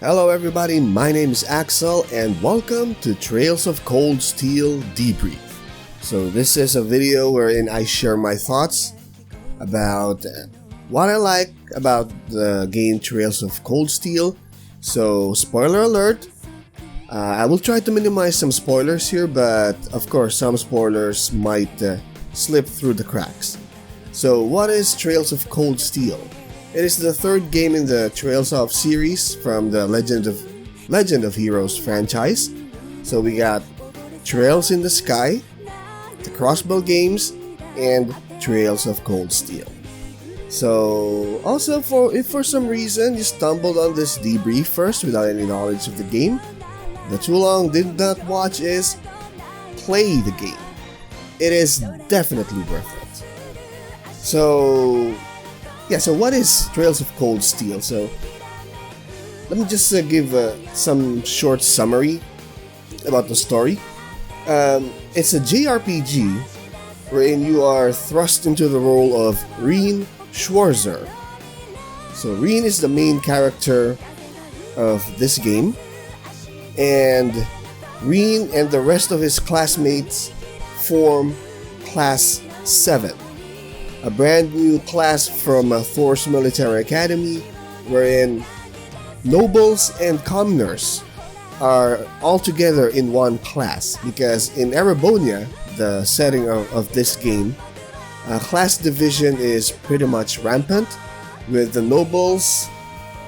Hello everybody, my name is Axel and welcome to Trails of Cold Steel Debrief. So this is a video wherein I share my thoughts about what I like about the game Trails of Cold Steel. So spoiler alert, I will try to minimize some spoilers here, but of course some spoilers might slip through the cracks. So what is Trails of Cold Steel? It is the third game in the Trails of series from the Legend of Heroes franchise. So we got Trails in the Sky, the Crossbow games, and Trails of Cold Steel. So also if for some reason you stumbled on this debrief first without any knowledge of the game, the too long did not watch is play the game. It is definitely worth it. So what is Trails of Cold Steel? So let me just give some short summary about the story. It's a JRPG wherein you are thrust into the role of Reen Schwarzer. So Reen is the main character of this game, and Reen and the rest of his classmates form Class 7. A brand new class from Thor's military academy, wherein nobles and commoners are all together in one class, because in Erebonia, the setting of this game, class division is pretty much rampant, with the nobles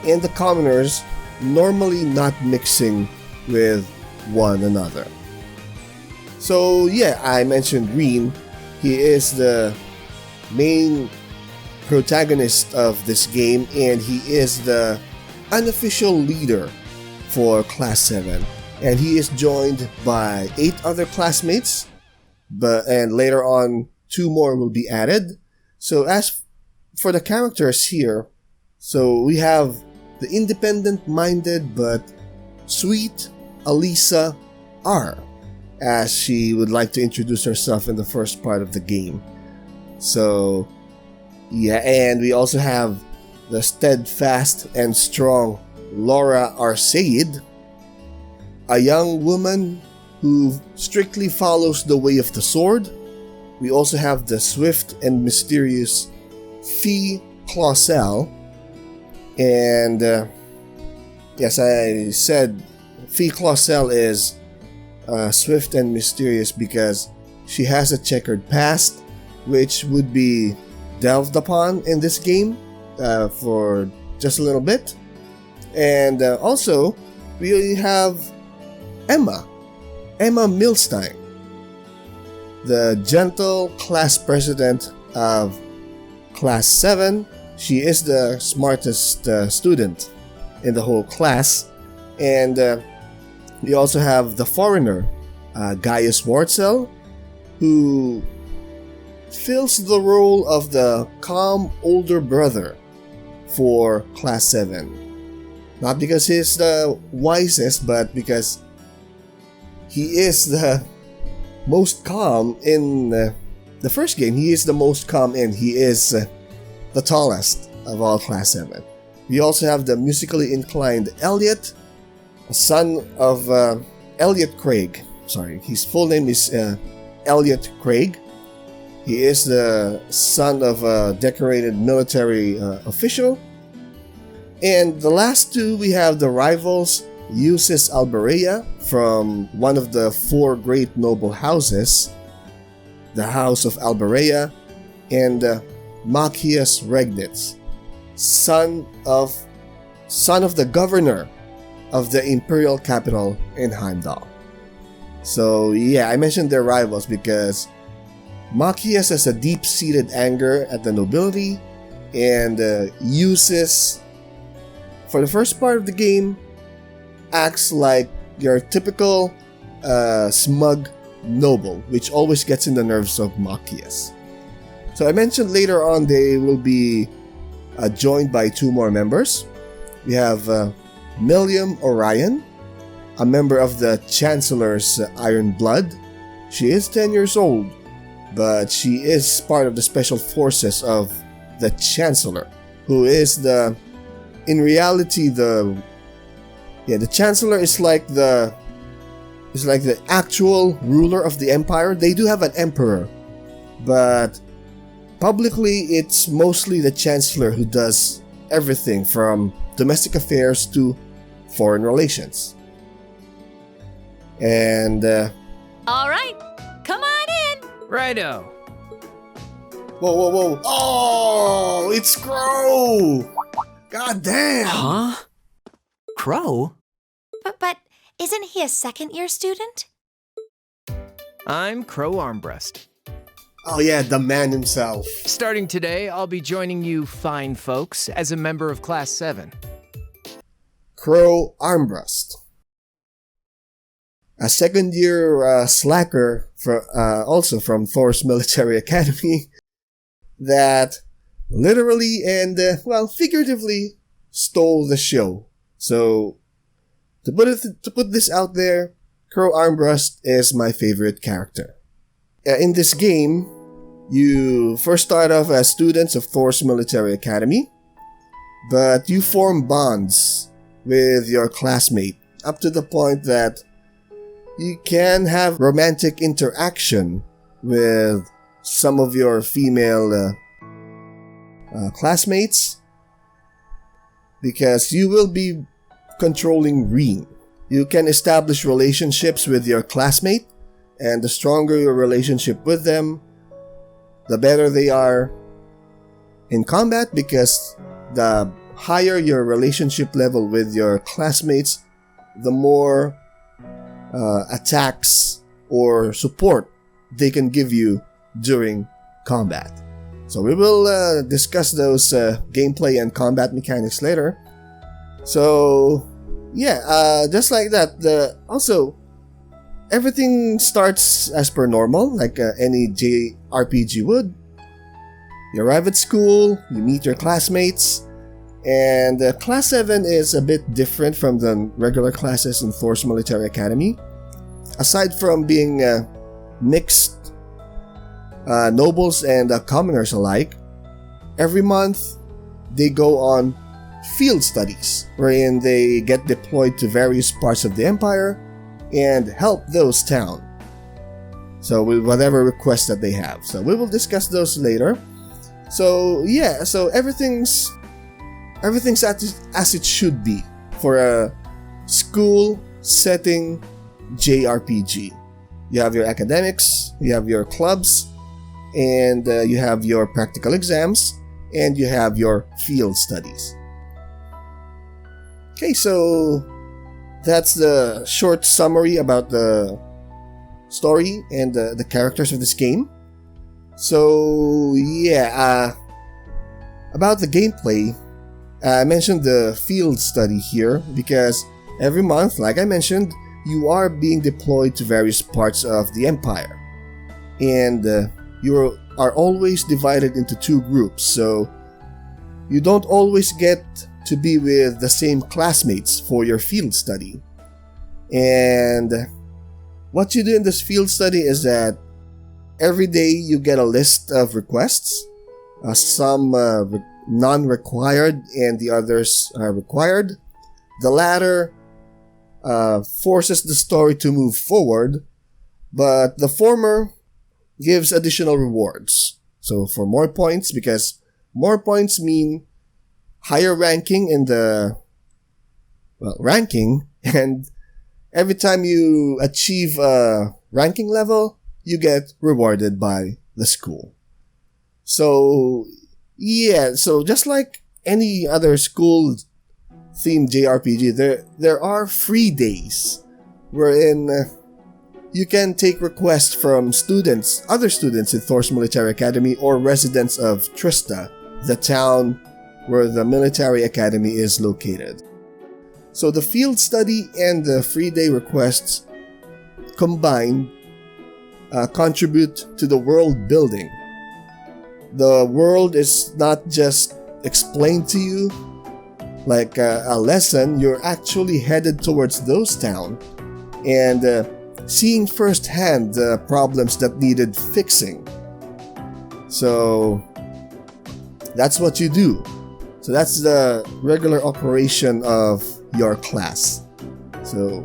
and the commoners normally not mixing with one another. So I mentioned Reen. He is the main protagonist of this game, and he is the unofficial leader for Class 7, and he is joined by 8 other classmates, and later on 2 more will be added. So as for the characters here, so we have the independent-minded but sweet Alisa R, as she would like to introduce herself in the first part of the game. So, and we also have the steadfast and strong Laura Arsaid, a young woman who strictly follows the way of the sword. We also have the swift and mysterious Fee Clausel, and yes, I said Fee Clausel is swift and mysterious because she has a checkered past, which would be delved upon in this game for just a little bit. And also, we have Emma Milstein, the gentle class president of Class 7. She is the smartest student in the whole class. And we also have the foreigner, Gaius Wartzel, who fills the role of the calm older brother for Class 7. Not because he's the wisest, but because he is the most calm in the first game. He is the most calm, and he is the tallest of all Class 7. We also have the musically inclined Elliot, a son of Elliot Craig. Sorry, his full name is Elliot Craig. He is the son of a decorated military official. And the last 2, we have the rivals, Eusis Alberea from one of the 4 great noble houses, the House of Alberea, and Machias Regnitz, son of the governor of the imperial capital in Heimdall. So I mentioned their rivals because Machias has a deep-seated anger at the nobility, and Eusis, for the first part of the game, acts like your typical smug noble, which always gets in the nerves of Machias. So I mentioned later on they will be joined by 2 more members. We have Milliam Orion, a member of the Chancellor's Iron Blood. She is 10 years old, but she is part of the special forces of the Chancellor, who is in reality the Yeah, the Chancellor is like the actual ruler of the empire. They do have an emperor, but publicly it's mostly the Chancellor who does everything from domestic affairs to foreign relations. And all right, come on in. Righto. Whoa. Oh, it's Crow! God damn! Huh? Crow? But isn't he a second-year student? I'm Crow Armbrust. Oh yeah, the man himself. Starting today, I'll be joining you fine folks as a member of Class 7. Crow Armbrust. A second-year slacker, also from Thor's Military Academy, that literally and, figuratively stole the show. So, to put this out there, Crow Armbrust is my favorite character. In this game, you first start off as students of Thor's Military Academy, but you form bonds with your classmate up to the point that you can have romantic interaction with some of your female classmates, because you will be controlling Reen. You can establish relationships with your classmate, and the stronger your relationship with them, the better they are in combat, because the higher your relationship level with your classmates, the more attacks or support they can give you during combat. So we will discuss those gameplay and combat mechanics later. So yeah, just like that. Also, everything starts as per normal, like any JRPG would. You arrive at school, you meet your classmates, and Class 7 is a bit different from the regular classes in Thor's Military Academy. Aside from being mixed nobles and commoners alike, every month they go on field studies, wherein they get deployed to various parts of the empire and help those towns. So with whatever requests that they have. So we will discuss those later. So yeah, so everything's as it should be for a school setting JRPG. You have your academics, you have your clubs, and you have your practical exams, and you have your field studies. Okay, so that's the short summary about the story and the characters of this game. So yeah, about the gameplay, I mentioned the field study here because every month, like I mentioned, you are being deployed to various parts of the empire, and you are always divided into two groups, so you don't always get to be with the same classmates for your field study. And what you do in this field study is that every day you get a list of requests, some non-required and the others are required. The latter forces the story to move forward, but the former gives additional rewards. So for more points, because more points mean higher ranking in the ranking, and every time you achieve a ranking level, you get rewarded by the school. So yeah, so just like any other school themed JRPG, there are free days wherein you can take requests from other students in Thor's Military Academy or residents of Trista, the town where the military academy is located. So the field study and the free day requests combined contribute to the world building. The world is not just explained to you like a lesson. You're actually headed towards those towns and seeing firsthand the problems that needed fixing. So that's what you do. So that's the regular operation of your class. So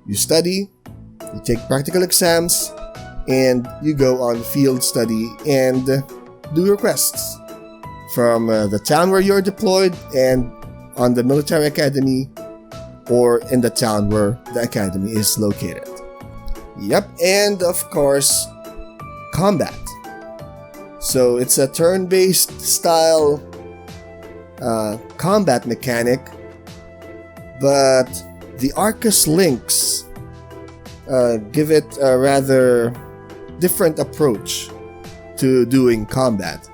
you study, you take practical exams, and you go on field study and do your quests from the town where you're deployed and on the military academy or in the town where the academy is located. Yep, and of course, combat. So it's a turn-based style combat mechanic, but the Arcus links give it a rather different approach to doing combat.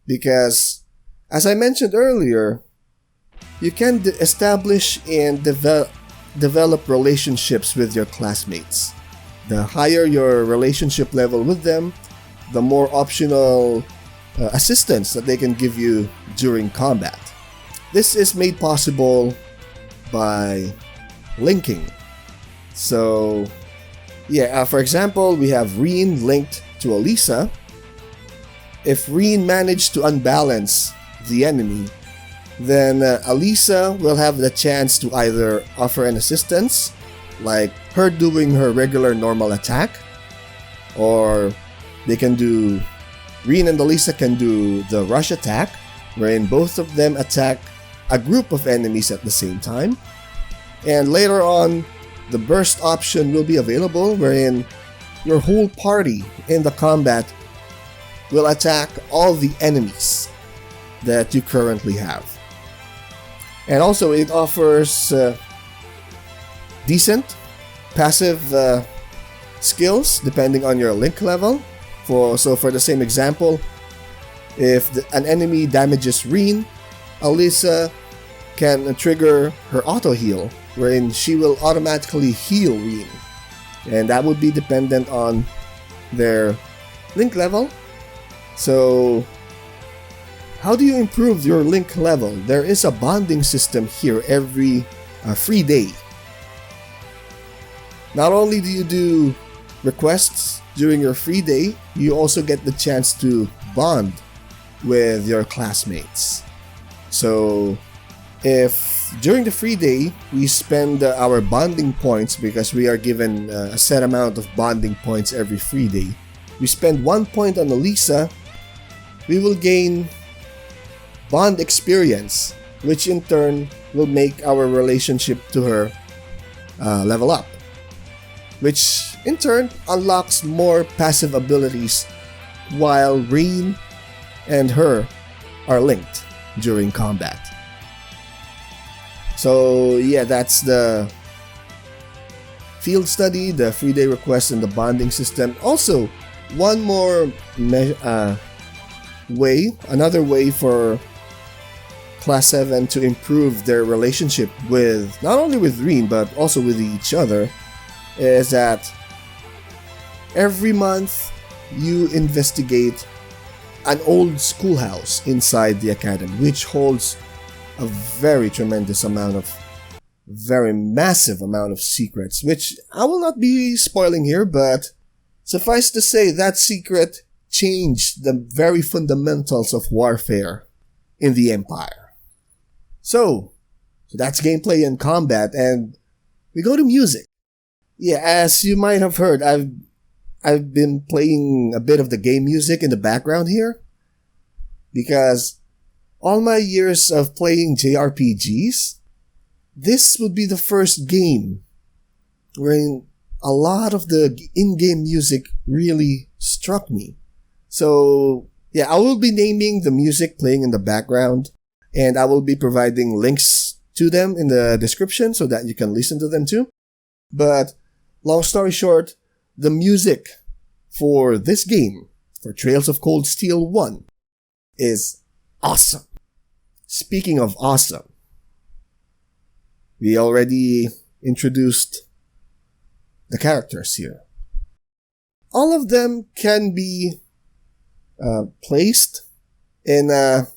Because, as I mentioned earlier, you can establish and develop relationships with your classmates. The higher your relationship level with them, the more optional assistance that they can give you during combat. This is made possible by linking. So, for example, we have Reen linked to Alisa. If Reen managed to unbalance the enemy, then Alisa will have the chance to either offer an assistance, like her doing her regular normal attack, or Reen and Alisa can do the rush attack, wherein both of them attack a group of enemies at the same time. And later on, the burst option will be available, wherein your whole party in the combat will attack all the enemies that you currently have. And also it offers decent passive skills depending on your link level. For the same example, if an enemy damages Reen, Alisa can trigger her auto heal, wherein she will automatically heal Reen. And that would be dependent on their link level. So, how do you improve your link level? There is a bonding system here every free day. Not only do you do requests during your free day, you also get the chance to bond with your classmates. So, if during the free day we spend our bonding points, because we are given a set amount of bonding points every free day, we spend 1 point on Alisa, we will gain bond experience, which in turn will make our relationship to her level up, which in turn unlocks more passive abilities while Reen and her are linked during combat. So that's the field study, the free day request, and the bonding system. Also, one more another way for Class 7 to improve their relationship with, not only with Reen, but also with each other, is that every month you investigate an old schoolhouse inside the academy, which holds a very massive amount of secrets, which I will not be spoiling here, but suffice to say that secret changed the very fundamentals of warfare in the Empire. So that's gameplay and combat, and we go to music. As you might have heard, I've been playing a bit of the game music in the background here, because all my years of playing JRPGs, this would be the first game wherein a lot of the in-game music really struck me. So, I will be naming the music playing in the background, and I will be providing links to them in the description so that you can listen to them too. But, long story short, the music for this game, for Trails of Cold Steel 1, is awesome. Speaking of awesome, we already introduced the characters here. All of them can be placed in a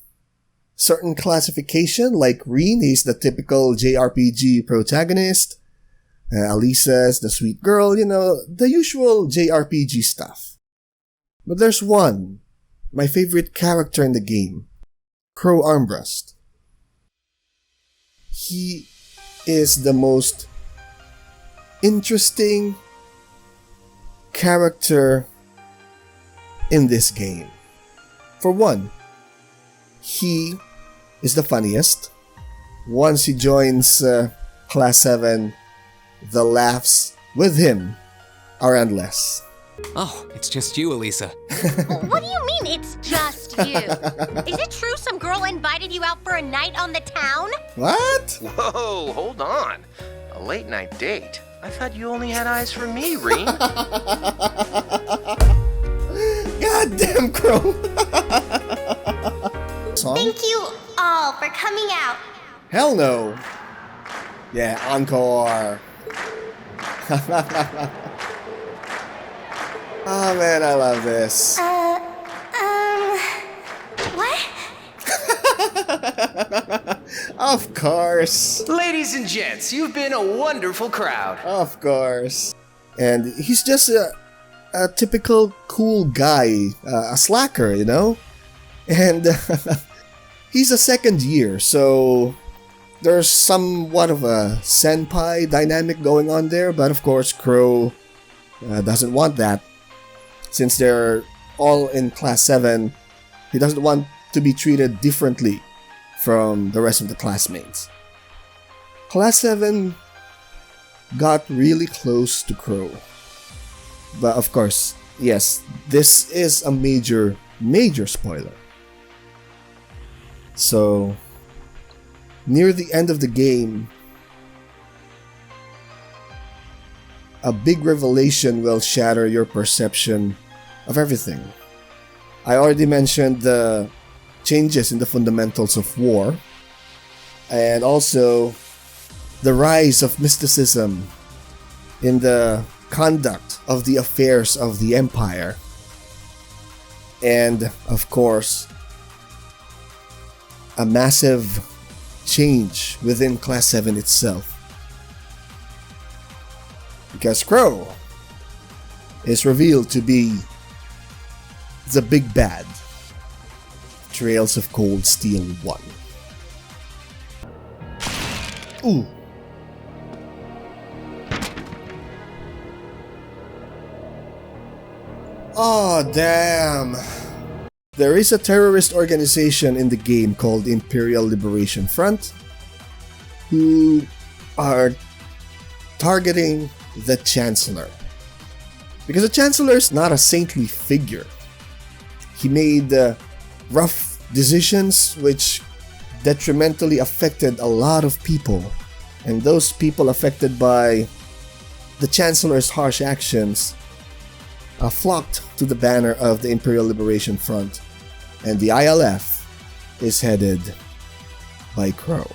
certain classification, like Reen, he's the typical JRPG protagonist. Alisa's the sweet girl, the usual JRPG stuff. But there's one, my favorite character in the game, Crow Armbrust. He is the most interesting character in this game. For one, he is the funniest. Once he joins Class 7, the laughs with him are endless. Oh, it's just you, Elisa. What do you mean it's just you? Is it true some girl invited you out for a night on the town? What? Whoa, hold on. A late night date? I thought you only had eyes for me, Reen. Goddamn Crow. Thank you all for coming out. Hell no. Yeah, encore. Oh man, I love this. What? Of course. Ladies and gents, you've been a wonderful crowd. Of course. And he's just a typical cool guy, a slacker, you know? And he's a second year, so there's somewhat of a senpai dynamic going on there, but of course Crow doesn't want that. Since they're all in Class 7, he doesn't want to be treated differently from the rest of the classmates. Class 7 got really close to Crow. But of course, yes, this is a major spoiler. So, near the end of the game, a big revelation will shatter your perception of everything. I already mentioned the changes in the fundamentals of war, and also the rise of mysticism in the conduct of the affairs of the Empire, and of course, a massive change within Class 7 itself. Because Crow is revealed to be the big bad. Trails of Cold Steel 1. Ooh. Oh, damn. There is a terrorist organization in the game called Imperial Liberation Front who are targeting the Chancellor. Because the Chancellor is not a saintly figure. He made rough decisions which detrimentally affected a lot of people. And those people affected by the Chancellor's harsh actions flocked to the banner of the Imperial Liberation Front. And the ILF is headed by Crow.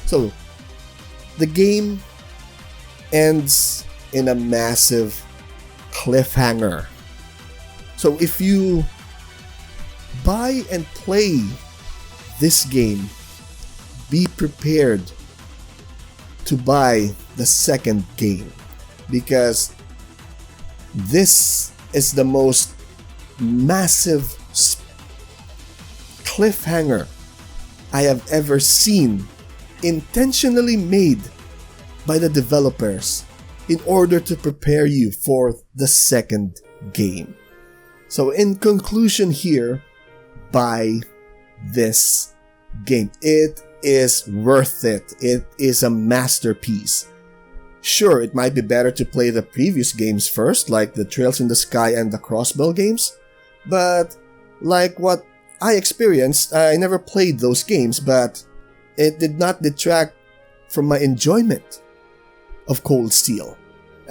So, the game ends in a massive cliffhanger. So if you buy and play this game, be prepared to buy the second game, because this is the most massive cliffhanger I have ever seen, intentionally made by the developers in order to prepare you for the second game. So in conclusion here, buy this game. It is worth it. It is a masterpiece. Sure, it might be better to play the previous games first, like the Trails in the Sky and the Crossbell games, but like what I experienced, I never played those games, but it did not detract from my enjoyment of Cold Steel.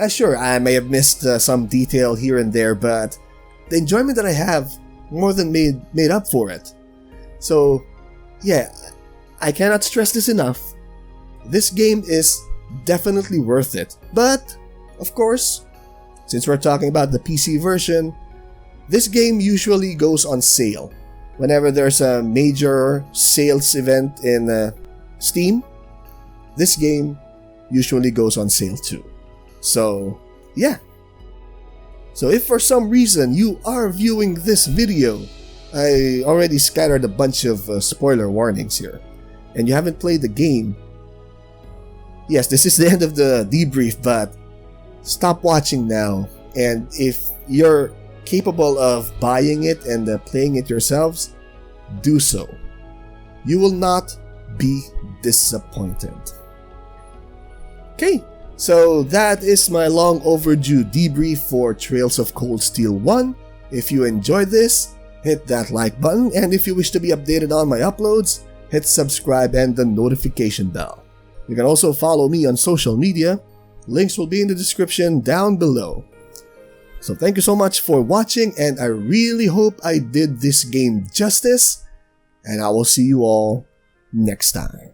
Sure, I may have missed some detail here and there, but the enjoyment that I have more than made up for it. So, yeah, I cannot stress this enough. This game is definitely worth it. But, of course, since we're talking about the PC version, this game usually goes on sale. Whenever there's a major sales event in Steam, this game usually goes on sale too. So, yeah. So if for some reason you are viewing this video, I already scattered a bunch of spoiler warnings here, and you haven't played the game, yes, this is the end of the debrief, but stop watching now. And if you're capable of buying it and playing it yourselves, do so. You will not be disappointed. Okay, so that is my long overdue debrief for Trails of Cold Steel 1. If you enjoyed this, hit that like button, and if you wish to be updated on my uploads, hit subscribe and the notification bell. You can also follow me on social media. Links will be in the description down below. So thank you so much for watching, and I really hope I did this game justice, and I will see you all next time.